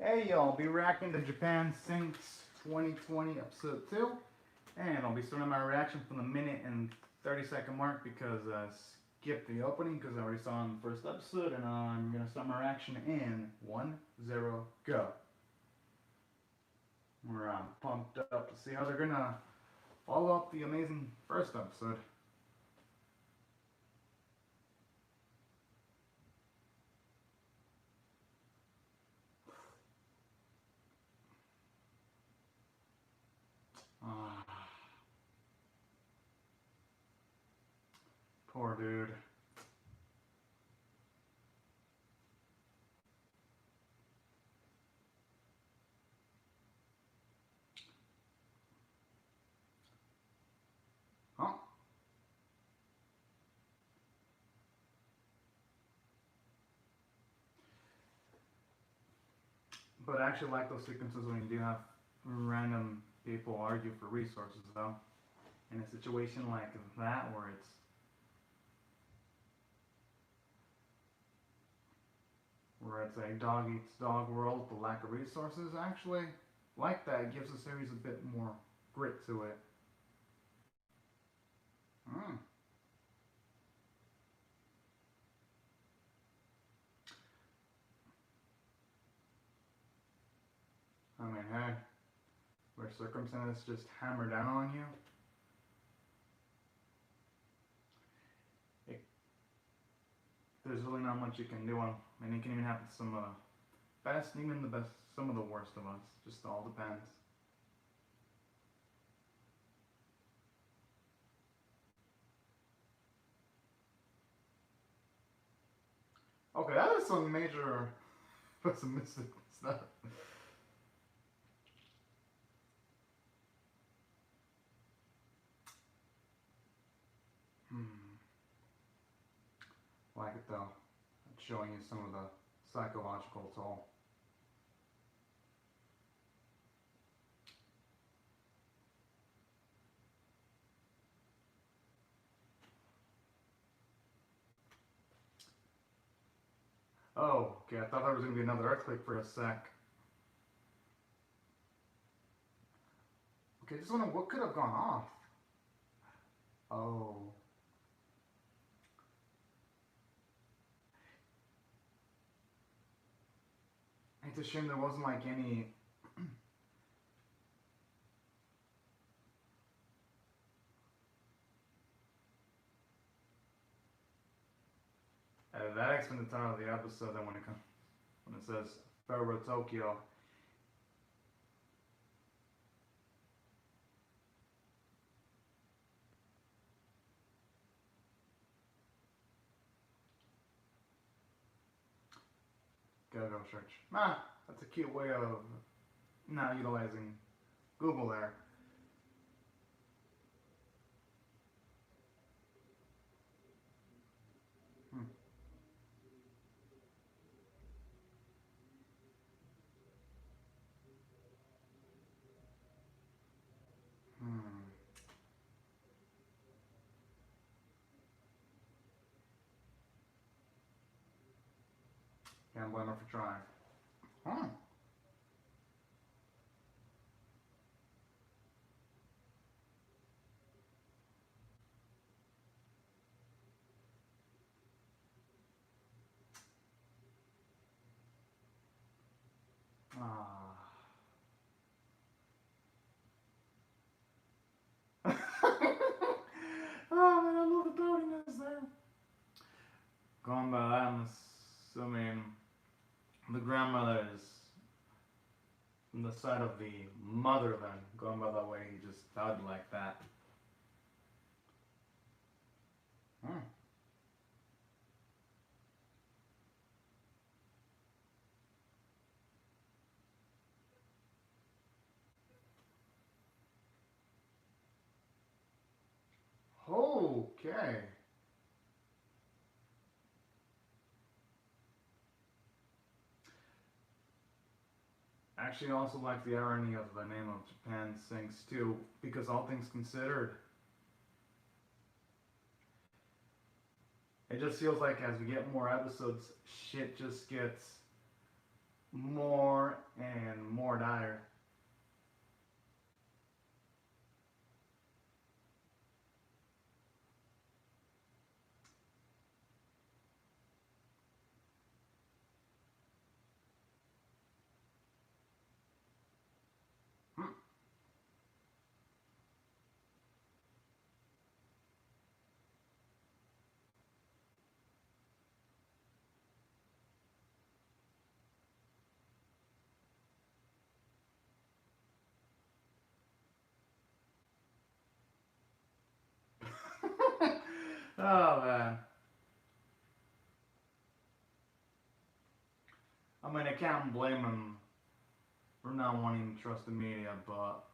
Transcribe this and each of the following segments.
Hey y'all, I'll be reacting to Japan Sinks 2020 episode 2. And I'll be starting my reaction from the minute and 30-second mark because I skipped the opening because I already saw in the first episode. And I'm going to start my reaction in 1-0, go. We're pumped up to see how they're going to follow up the amazing first episode. Ah, poor dude. Huh? But I actually like those sequences when you do have random people argue for resources, though. In a situation like that, where it's a dog eats dog world, the lack of resources, actually like that. It gives the series a bit more grit to it. Mm. I mean, hey, where circumstances just hammer down on you, it, there's really not much you can do. And it can even happen to some of the best, even the best, some of the worst of us. Just all depends. Okay, that is some major pessimistic stuff. Hmm. Like it though. It's showing you some of the psychological toll. Oh, okay. I thought there was gonna be another earthquake for a sec. Okay, just wondering what could have gone off. Oh, it's a shame there wasn't like any. That explains the title of the episode. Then when it says Faro Tokyo, gotta go search. Ah, that's a cute way of not utilizing Google there. Hmm. Hmm. Can't blame her for trying. Huh. Ah. Oh man, I love the doubtiness there. Going by that, I'm assuming the grandmother is from the side of the mother then. Going by the way he just thought like that. Hmm. Okay. Actually, I also like the irony of the name of Japan Sinks too, because all things considered, it just feels like as we get more episodes, shit just gets more Oh man. I mean, I can't blame him for not wanting to trust the media, but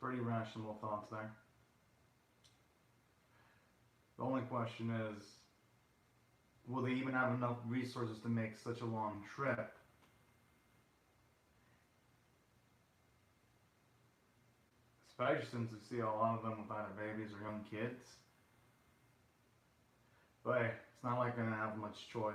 pretty rational thoughts there. The only question is, will they even have enough resources to make such a long trip? Especially since we see a lot of them with either babies or young kids. But hey, it's not like they're gonna have much choice.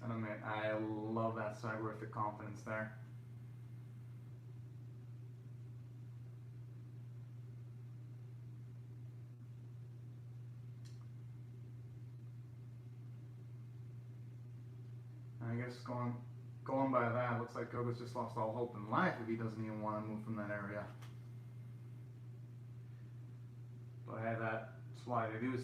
And I mean, I love that cybernetic confidence there. And I guess going by that, it looks like Gogo's just lost all hope in life if he doesn't even want to move from that area. But hey, that's why they do.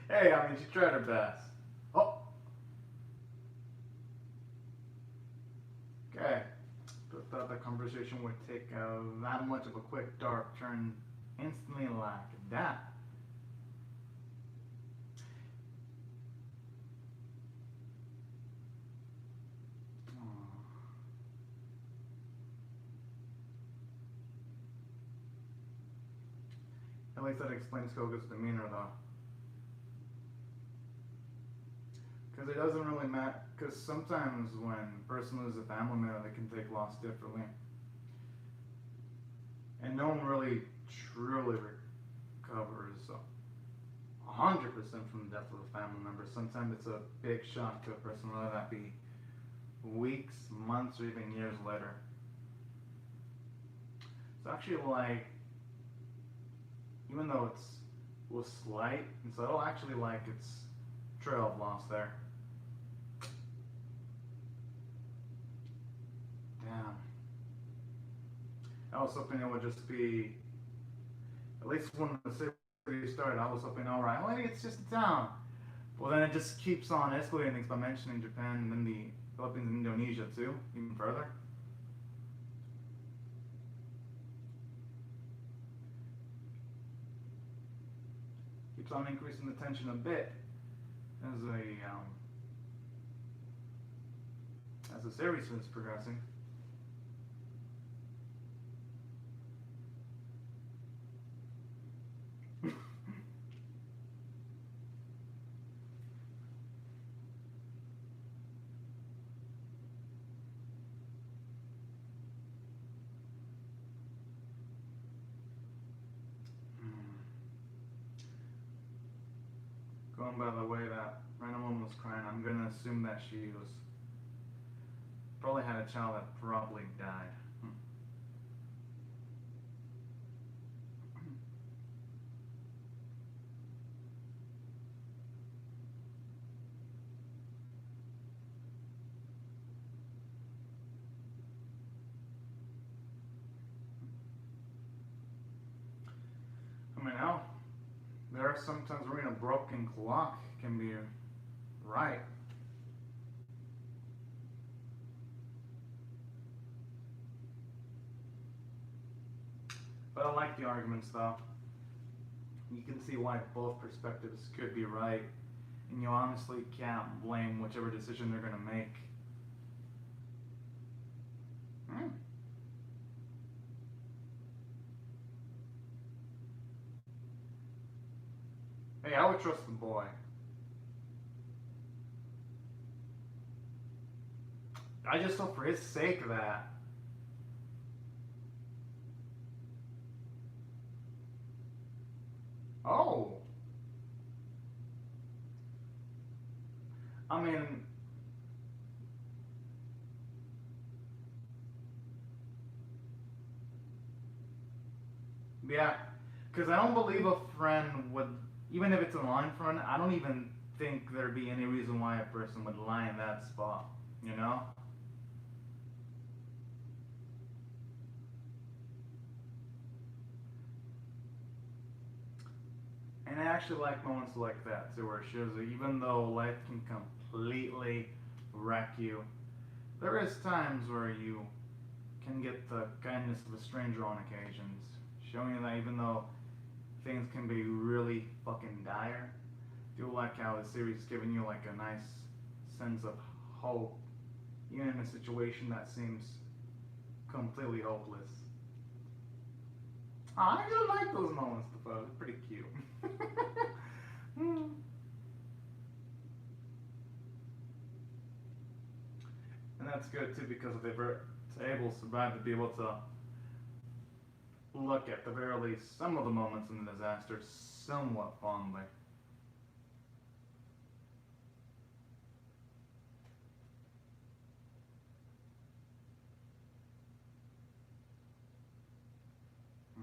Hey, I mean, she tried her best. Oh, okay. But thought the conversation would take that much of a quick dark turn instantly like that. At least that explains Koga's demeanor, though. Because it doesn't really matter. Because sometimes when a person loses a family member, they can take loss differently. And no one really truly recovers 100% from the death of a family member. Sometimes it's a big shock to a person, whether that be weeks, months, or even years later. It's actually like, even though it was slight and subtle, actually like it's trail of loss there. Damn. I was hoping it would just be, at least when the series started, I was hoping, alright, well, maybe it's just a town. Well, then it just keeps on escalating things by mentioning Japan and then the Philippines and Indonesia too, even further. Keeps on increasing the tension a bit as the series is progressing. Going by the way that random woman was crying, I'm gonna assume that she was probably had a child that probably died. I mean, hell, there are sometimes where a broken clock can be right. But I like the arguments though. You can see why both perspectives could be right, and you honestly can't blame whichever decision they're gonna make. Hmm. Hey, I would trust the boy. I just hope for his sake that. Oh. I mean, Yeah, because I don't believe a friend would, even if it's a line friend, I don't even think there'd be any reason why a person would lie in that spot, you know? And I actually like moments like that too, where it shows that even though life can completely wreck you, there is times where you can get the kindness of a stranger on occasions, showing you that even though things can be really fucking dire, I feel like how the series is giving you like a nice sense of hope, even in a situation that seems completely hopeless. Oh, I actually like those moments, though. They're pretty cute. And that's good too because if they were able to survive to be able to look at the very least some of the moments in the disaster somewhat fondly. Hmm.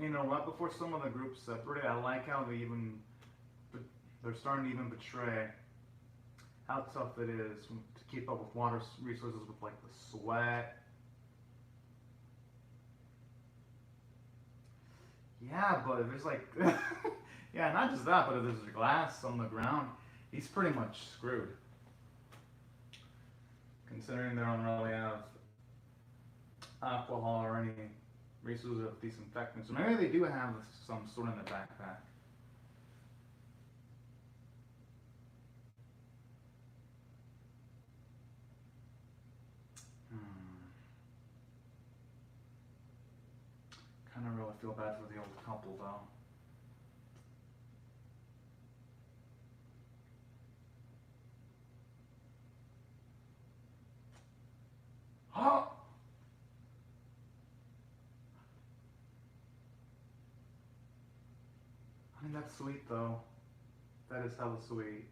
You know, right before some of the groups separated, I like how they're starting to even portray how tough it is to keep up with water resources with like the sweat. Yeah, but if there's like, yeah, not just that, but if there's glass on the ground, he's pretty much screwed. Considering they don't really have alcohol or any resources of disinfectant. So maybe they do have some sort in their backpack. Hmm. Kind of really feel bad for the old couple though. Oh, I mean that's sweet though. That is hella sweet.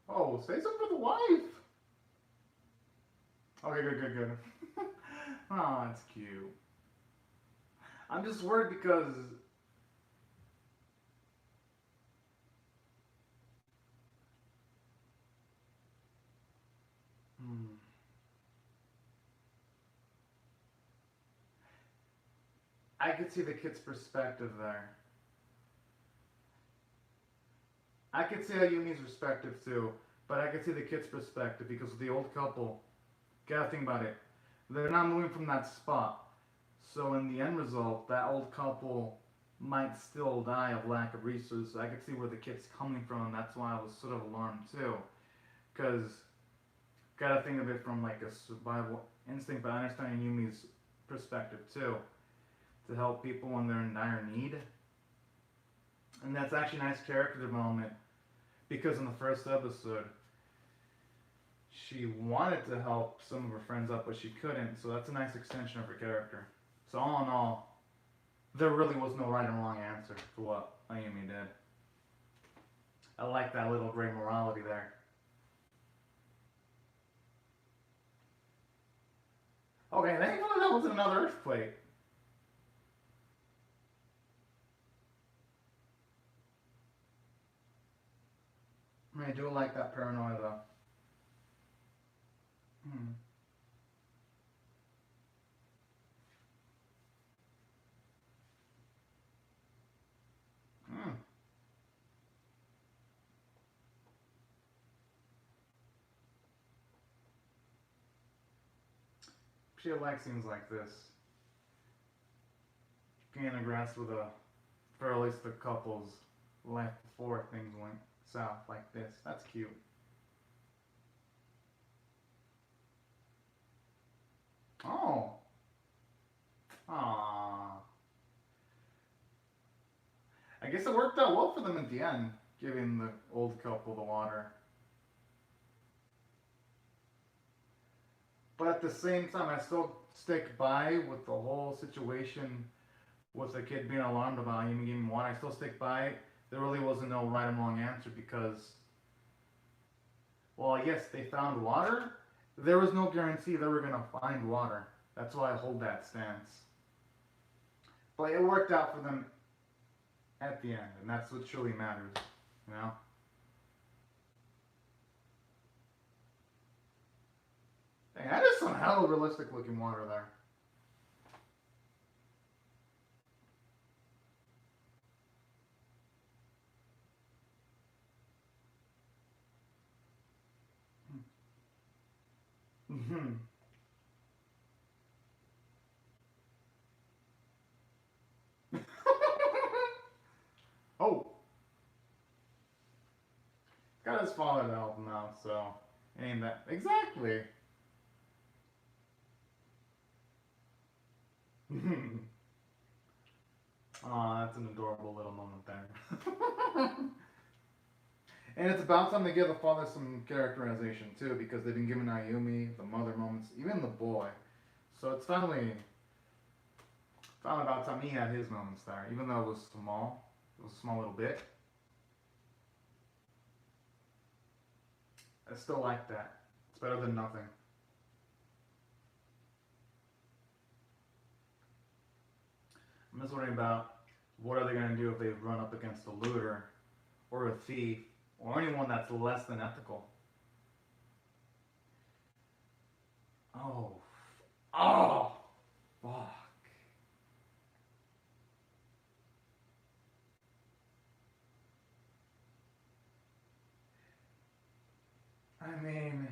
Oh, say something for the wife. Okay, good, good, good. Oh, that's cute. I'm just worried because hmm, I could see the kid's perspective there. I could see how Yumi's perspective too, but I could see the kid's perspective because the old couple, gotta think about it. They're not moving from that spot. So in the end result, that old couple might still die of lack of resources. I could see where the kid's coming from, and that's why I was sort of alarmed too. Because gotta think of it from like a survival instinct, but I understand Yumi's perspective too, to help people when they're in dire need. And that's actually nice character development because in the first episode, she wanted to help some of her friends up, but she couldn't. So that's a nice extension of her character. So all in all, there really was no right and wrong answer for what Ayumi did. I like that little gray morality there. Okay, thankfully that wasn't another earthquake. I mean, I do like that paranoia though. Hmm. Hmm. She likes scenes like this. Getting a grasp with a, for at least the couple's life before things went south like this. That's cute. Oh. Aww. I guess it worked out well for them at the end, giving the old couple the water. But at the same time, I still stick by with the whole situation with the kid being alarmed about him giving water, I still stick by it. There really wasn't no right or wrong answer because, well, yes, they found water. There was no guarantee they were gonna find water. That's why I hold that stance. But it worked out for them at the end, and that's what truly matters, you know? Dang, that is some hell of realistic looking water there. Hmm. Oh, got his father to help him out, so ain't that exactly? Aw, that's an adorable little moment there. And it's about time to give the father some characterization too, because they've been giving Ayumi the mother moments, even the boy. So it's finally about time he had his moments there, even though it was small. It was a small little bit. I still like that. It's better than nothing. I'm just worrying about what are they gonna do if they run up against a looter or a thief or anyone that's less than ethical. Oh, oh, fuck. I mean,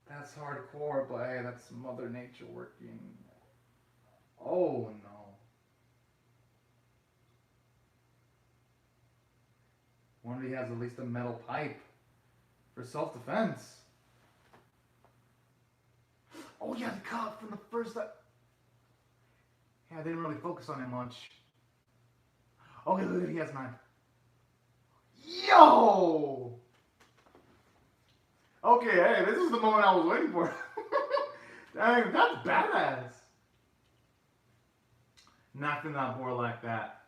that's hardcore, but hey, that's Mother Nature working. Oh no. Wonder he has at least a metal pipe for self-defense. Oh yeah, the cop from the first. Yeah, I didn't really focus on it much. Okay, look, he has a knife. Yo! Okay, hey, this is the moment I was waiting for. Dang, that's badass. Knocking that board like that.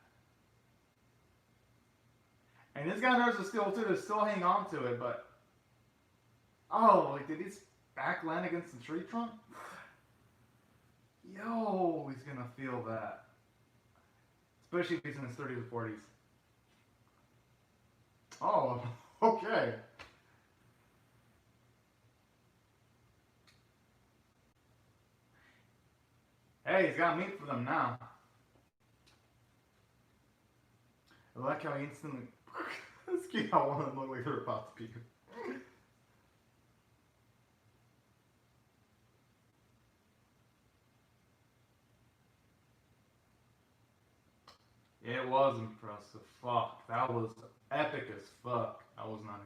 And this guy knows the steel too, to still hang on to it, but. Oh, like, did his back land against the tree trunk? Yo, he's gonna feel that. Especially if he's in his 30s or 40s. Oh, okay. Hey, he's got meat for them now. I like how he instantly. It's cute how one of them look like they're about to puke. It was impressive. Fuck. That was epic as fuck. I was not.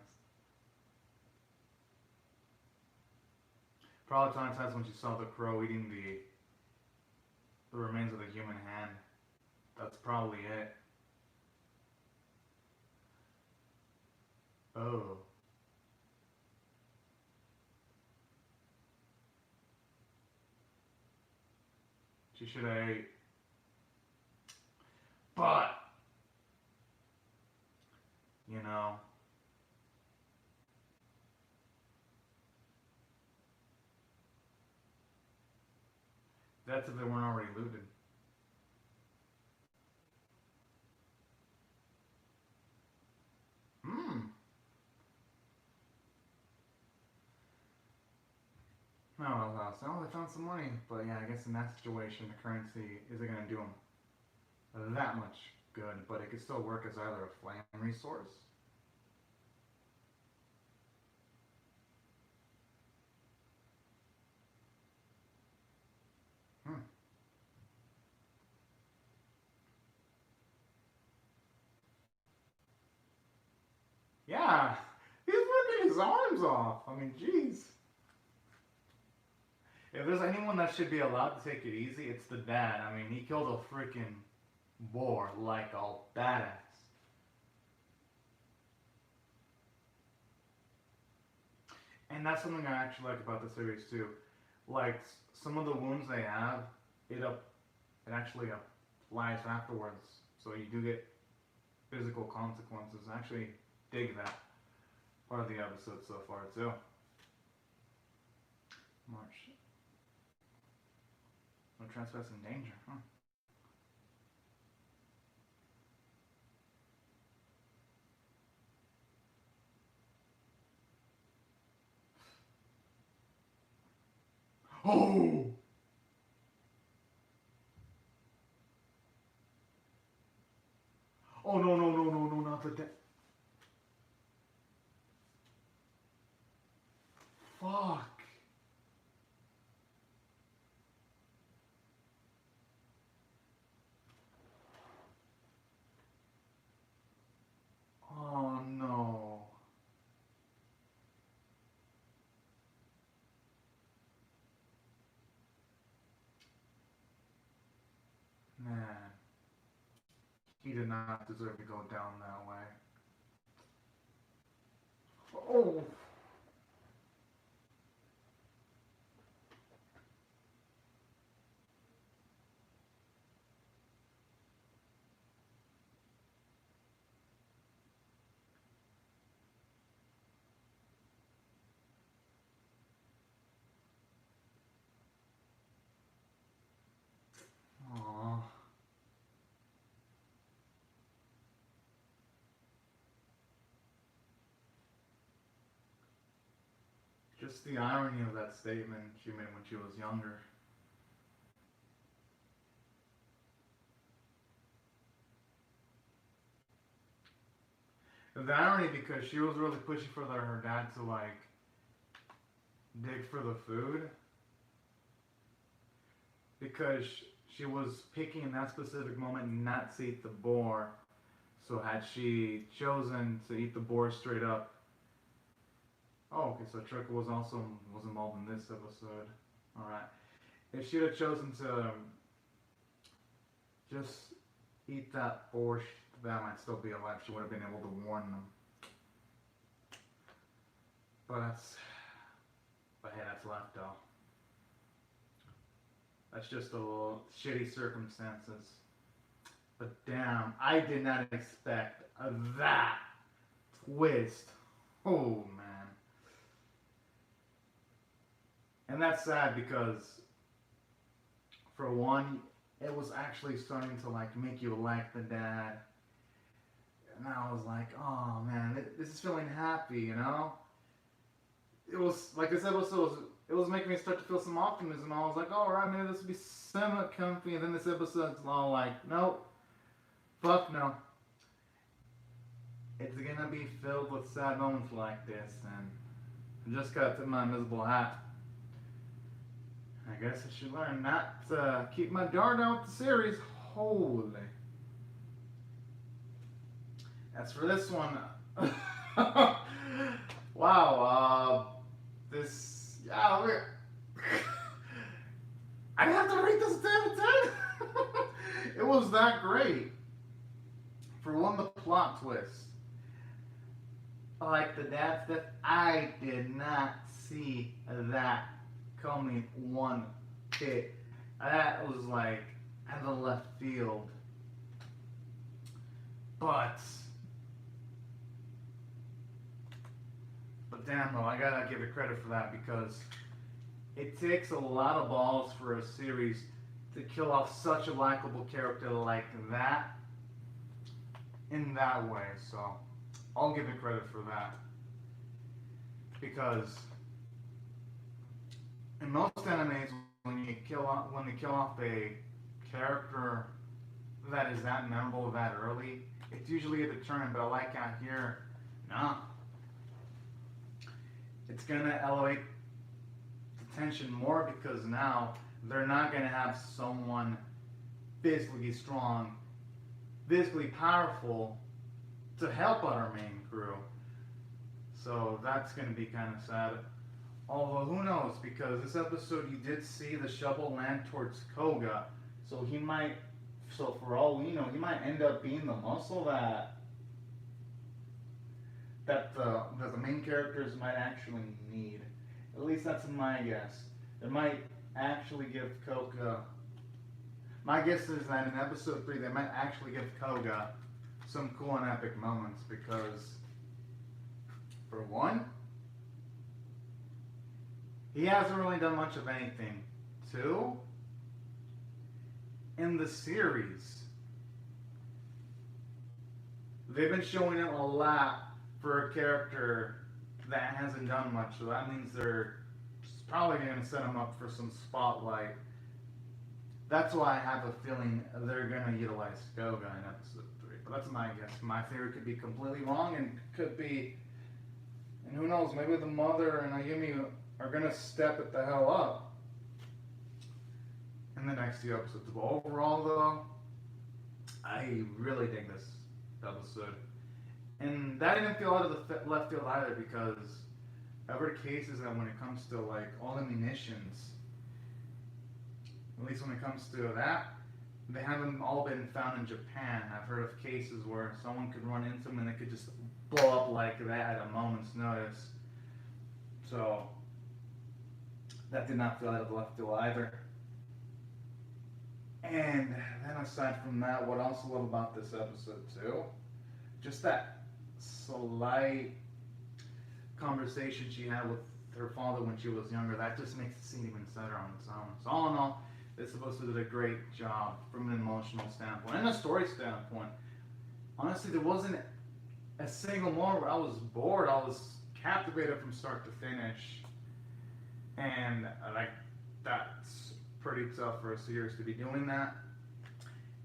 Probably traumatized when she saw the crow eating the remains of the human hand. That's probably it. Oh. She should have ate. But, you know, that's if they weren't already looted. Hmm. No, oh, they found some money. But yeah, I guess in that situation, the currency isn't going to do them that much good. But it could still work as either a flame resource. Hmm. Yeah, he's ripping his arms off. I mean, jeez. If there's anyone that should be allowed to take it easy, it's the dad. I mean, he killed a freaking boar like a badass. And that's something I actually like about the series too. Like some of the wounds they have, it up it actually applies afterwards. So you do get physical consequences. I actually dig that part of the episode so far too. March. No trespass in danger, huh? Oh! Oh no no no no no not the dead. Fuck. Oh no. Man. He did not deserve to go down that way. Oh. Aww. Just the irony of that statement she made when she was younger. The irony because she was really pushing for her dad to like dig for the food because she was picking in that specific moment not to eat the boar. So had she chosen to eat the boar straight up, oh, okay. So Trucker was involved in this episode. All right. If she would have chosen to just eat that boar, that might still be alive. She would have been able to warn them. But hey, that's left though. That's just a little shitty circumstances. But damn, I did not expect that twist. Oh man. And that's sad because, for one, it was actually starting to like make you like the dad. And I was like, oh man, this is feeling happy, you know? It was, like this episode, it was making me start to feel some optimism. I was like, all right, maybe this will be somewhat comfy. And then this episode's all like, nope, fuck no. It's gonna be filled with sad moments like this. And I just gotta tip my invisible hat. I guess I should learn not to keep my dart out the series. Holy. As for this one, wow, yeah, I have to rate this 10 out of 10. It was that great. For one, the plot twist. Like the dad stuff, I did not see that coming one bit. That was like out of left field. But damn though, I gotta give it credit for that because it takes a lot of balls for a series to kill off such a likable character like that in that way. So I'll give it credit for that. Because in most animes, when they kill off a character that is that memorable that early, it's usually a deterrent. But I like out here, nah. It's gonna elevate the tension more because now they're not gonna have someone physically strong, physically powerful to help out our main crew. So that's gonna be kind of sad. Although who knows, because this episode you did see the shovel land towards Koga, so he might, so for all we know, he might end up being the muscle that the main characters might actually need. At least that's my guess. It might actually give Koga, My guess is that in episode 3 they might actually give Koga some cool and epic moments because, for one, he hasn't really done much of anything. 2, in the series, they've been showing it a lot for a character that hasn't done much, so that means they're probably going to set him up for some spotlight. That's why I have a feeling they're going to utilize Koga in episode 3. But that's my guess. My theory could be completely wrong and could be, and who knows, maybe the mother and Ayumi are going to step it the hell up in the next few episodes. But overall, though, I really dig this episode. And that didn't feel out of the left field either, because I've heard cases that when it comes to like all the munitions, at least when it comes to that, they haven't all been found in Japan. I've heard of cases where someone could run into them and it could just blow up like that at a moment's notice. So that did not feel out of the left field either. And then aside from that, what else I love about this episode too? Just that slight conversation she had with her father when she was younger. That just makes the scene even better on its own. So all in all, this episode did a great job from an emotional standpoint and a story standpoint. Honestly, there wasn't a single moment where I was bored. I was captivated from start to finish. And like, that's pretty tough for a series to be doing that.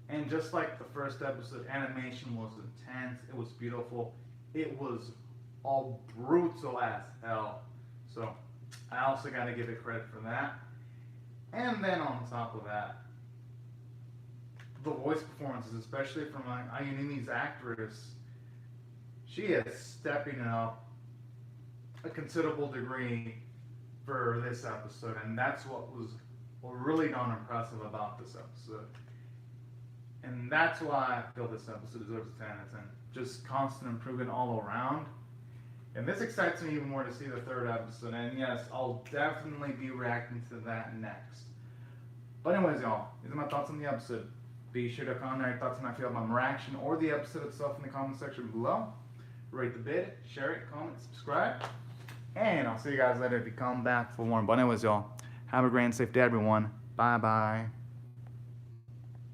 And just like the first episode, animation was intense. It was beautiful. It was all brutal as hell. So I also got to give it credit for that. And then on top of that, the voice performances, especially from Ayumi's actress, she is stepping it up a considerable degree for this episode. And that's what was really darn impressive about this episode. And that's why I feel this episode deserves a 10 out of 10. Just constant improvement all around. And this excites me even more to see the third episode. And yes, I'll definitely be reacting to that next. But anyways, y'all, these are my thoughts on the episode. Be sure to comment your thoughts on how you feel about my reaction or the episode itself in the comment section below. Rate the vid, share it, comment, subscribe. And I'll see you guys later if you come back for more. But anyways, y'all, have a great and safe day, everyone. Bye-bye.